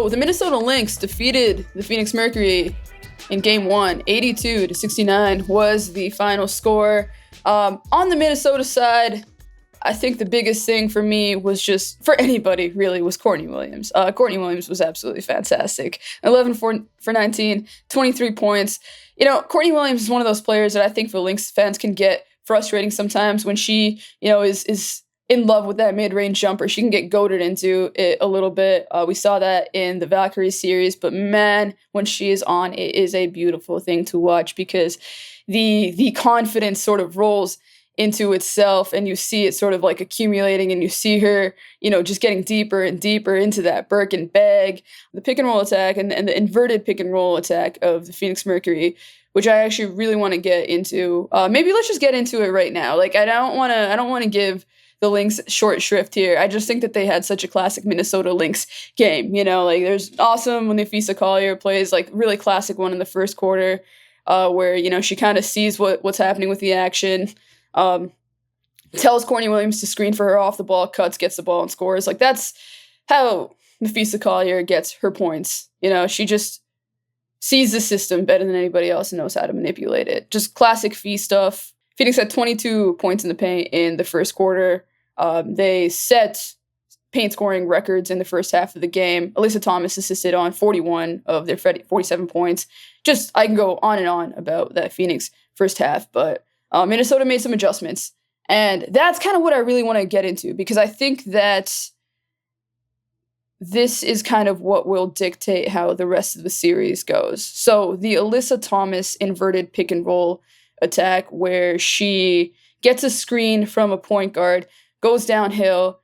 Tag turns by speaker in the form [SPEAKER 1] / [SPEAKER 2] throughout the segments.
[SPEAKER 1] So the Minnesota Lynx defeated the Phoenix Mercury in Game 1. 82-69 was the final score. On the Minnesota side, I think the biggest thing for me was just, for anybody really, was Courtney Williams. Courtney Williams was absolutely fantastic. 11 for 19, 23 points. You know, Courtney Williams is one of those players that I think for Lynx fans can get frustrating sometimes when she, is in love with that mid-range jumper. She can get goaded into it a little bit. We saw that in the Valkyrie series, but man, when she is on, it is a beautiful thing to watch because the confidence sort of rolls into itself and you see it sort of like accumulating and you see her, just getting deeper and deeper into that Birkin bag, the pick and roll attack and the inverted pick and roll attack of the Phoenix Mercury, which I actually really want to get into. Maybe let's just get into it right now. Like, I don't want to give the Lynx short shrift here. I just think that they had such a classic Minnesota Lynx game. Like there's awesome when Nafisa Collier plays like really classic one in the first quarter, where she kind of sees what's happening with the action. Tells Courtney Williams to screen for her off the ball, cuts, gets the ball, and scores. Like, that's how Nafisa Collier gets her points. She just sees the system better than anybody else and knows how to manipulate it. Just classic Fee stuff. Phoenix had 22 points in the paint in the first quarter. They set paint scoring records in the first half of the game. Alyssa Thomas assisted on 41 of their 47 points. Just, I can go on and on about that Phoenix first half, but Minnesota made some adjustments, and that's kind of what I really want to get into because I think that this is kind of what will dictate how the rest of the series goes. So the Alyssa Thomas inverted pick and roll attack where she gets a screen from a point guard, goes downhill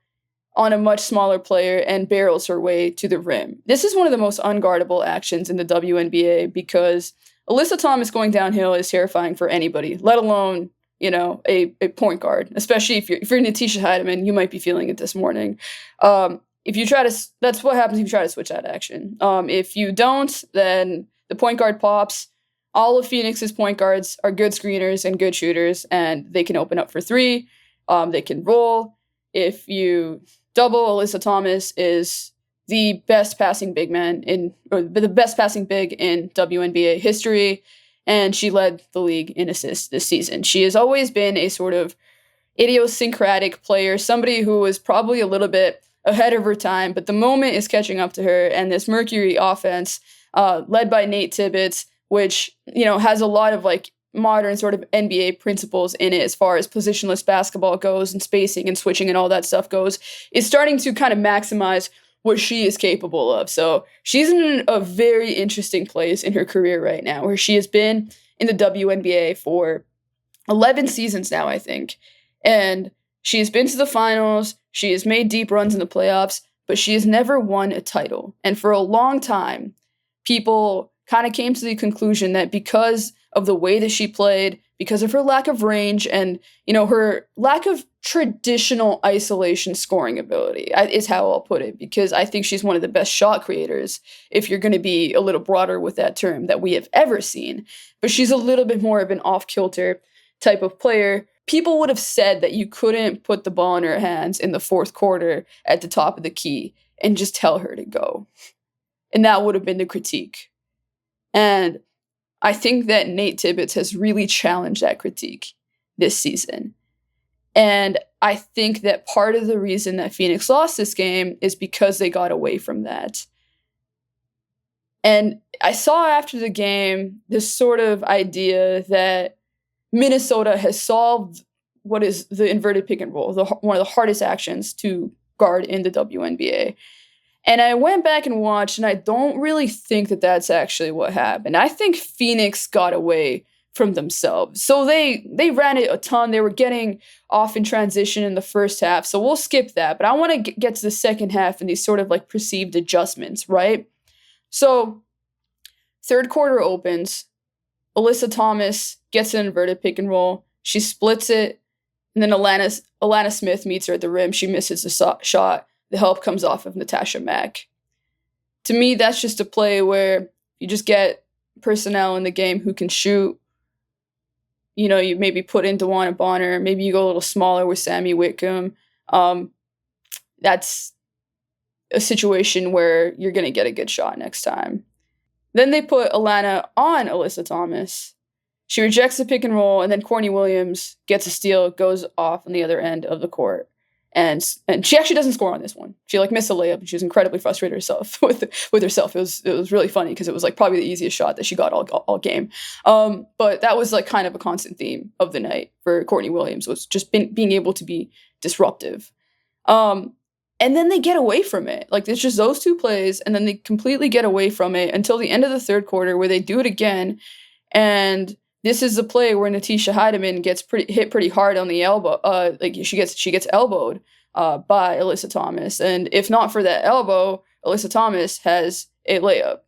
[SPEAKER 1] on a much smaller player, and barrels her way to the rim. This is one of the most unguardable actions in the WNBA because Alyssa Thomas going downhill is terrifying for anybody, let alone, a point guard, especially if you're Natisha Heidemann, you might be feeling it this morning. That's what happens if you try to switch that action. If you don't, then the point guard pops. All of Phoenix's point guards are good screeners and good shooters, and they can open up for three. They can roll. If you double, Alyssa Thomas is the best passing big the best passing big in WNBA history, and she led the league in assists this season. She has always been a sort of idiosyncratic player, somebody who was probably a little bit ahead of her time, but the moment is catching up to her, and this Mercury offense, led by Nate Tibbetts, which, has a lot of like modern sort of NBA principles in it as far as positionless basketball goes and spacing and switching and all that stuff goes, is starting to kind of maximize what she is capable of. So she's in a very interesting place in her career right now, where she has been in the WNBA for 11 seasons now, I think. And she has been to the finals. She has made deep runs in the playoffs, but she has never won a title. And for a long time, people kind of came to the conclusion that because of the way that she played, because of her lack of range and, her lack of traditional isolation scoring ability is how I'll put it, because I think she's one of the best shot creators, if you're going to be a little broader with that term, that we have ever seen. But she's a little bit more of an off-kilter type of player. People would have said that you couldn't put the ball in her hands in the fourth quarter at the top of the key and just tell her to go. And that would have been the critique. And I think that Nate Tibbetts has really challenged that critique this season. And I think that part of the reason that Phoenix lost this game is because they got away from that. And I saw after the game this sort of idea that Minnesota has solved what is the inverted pick and roll, one of the hardest actions to guard in the WNBA. And I went back and watched, and I don't really think that that's actually what happened. I think Phoenix got away from themselves. So they ran it a ton. They were getting off in transition in the first half. So we'll skip that. But I want to get to the second half and these sort of like perceived adjustments, right? So third quarter opens. Alyssa Thomas gets an inverted pick and roll. She splits it. And then Alana Smith meets her at the rim. She misses the shot. The help comes off of Natasha Mack. To me, that's just a play where you just get personnel in the game who can shoot. You maybe put in DeWanna Bonner. Maybe you go a little smaller with Sammy Whitcomb. That's a situation where you're going to get a good shot next time. Then they put Alana on Alyssa Thomas. She rejects the pick and roll, and then Courtney Williams gets a steal, goes off on the other end of the court. And she actually doesn't score on this one. She missed a layup, and she was incredibly frustrated herself with herself. It was really funny because it was probably the easiest shot that she got all game. But that was kind of a constant theme of the night for Courtney Williams, was just being able to be disruptive. And then they get away from it. It's just those two plays, and then they completely get away from it until the end of the third quarter, where they do it again. And this is the play where Natisha Heidemann gets hit pretty hard on the elbow. She gets elbowed by Alyssa Thomas, and if not for that elbow, Alyssa Thomas has a layup.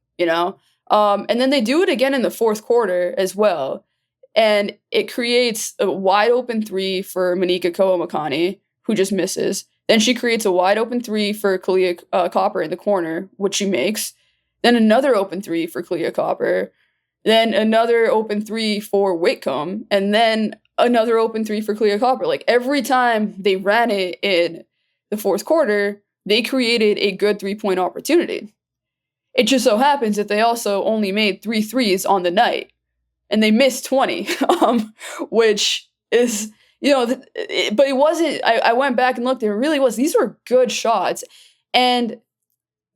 [SPEAKER 1] And then they do it again in the fourth quarter as well, and it creates a wide open three for Monika Koamakani, who just misses. Then she creates a wide open three for Kalia Copper in the corner, which she makes. Then another open three for Kalia Copper. Then another open three for Whitcomb. And then another open three for Kalia Copper. Every time they ran it in the fourth quarter, they created a good 3-point opportunity. It just so happens that they also only made 3 threes on the night. And they missed 20, which is... but it wasn't, I went back and looked, it really was, these were good shots. And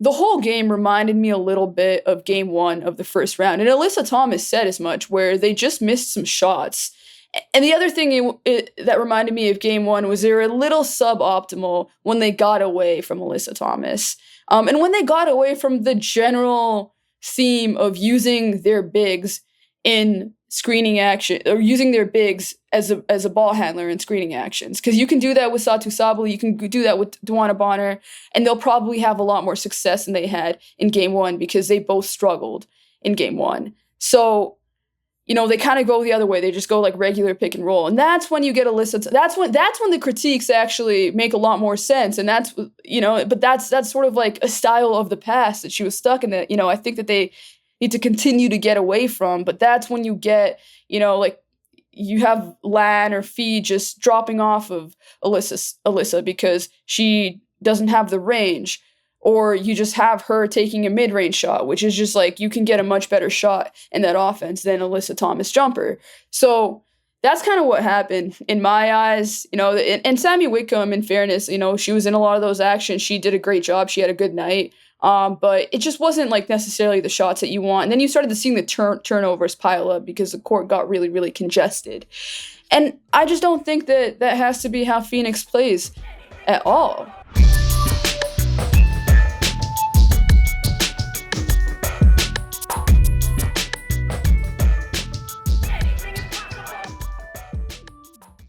[SPEAKER 1] the whole game reminded me a little bit of game 1 of the first round. And Alyssa Thomas said as much, where they just missed some shots. And the other thing that reminded me of game 1 was they were a little suboptimal when they got away from Alyssa Thomas. And when they got away from the general theme of using their bigs in screening action, or using their bigs as a ball handler in screening actions. Because you can do that with Satu Sabali, you can do that with Duana Bonner, and they'll probably have a lot more success than they had in game 1 because they both struggled in game 1. So, they kind of go the other way. They just go regular pick and roll. And that's when you get Alyssa. That's when the critiques actually make a lot more sense. And that's, but that's sort of a style of the past that she was stuck in that, I think that they need to continue to get away from. But that's when you get, you have Lan or Fee just dropping off of Alyssa because she doesn't have the range, or you just have her taking a mid-range shot, which is just you can get a much better shot in that offense than Alyssa Thomas jumper. So that's kind of what happened in my eyes, and Sammy Whitcomb, in fairness, she was in a lot of those actions. She did a great job. She had a good night. But it just wasn't necessarily the shots that you want. And then you started to seeing the turnovers pile up because the court got really, really congested. And I just don't think that has to be how Phoenix plays at all.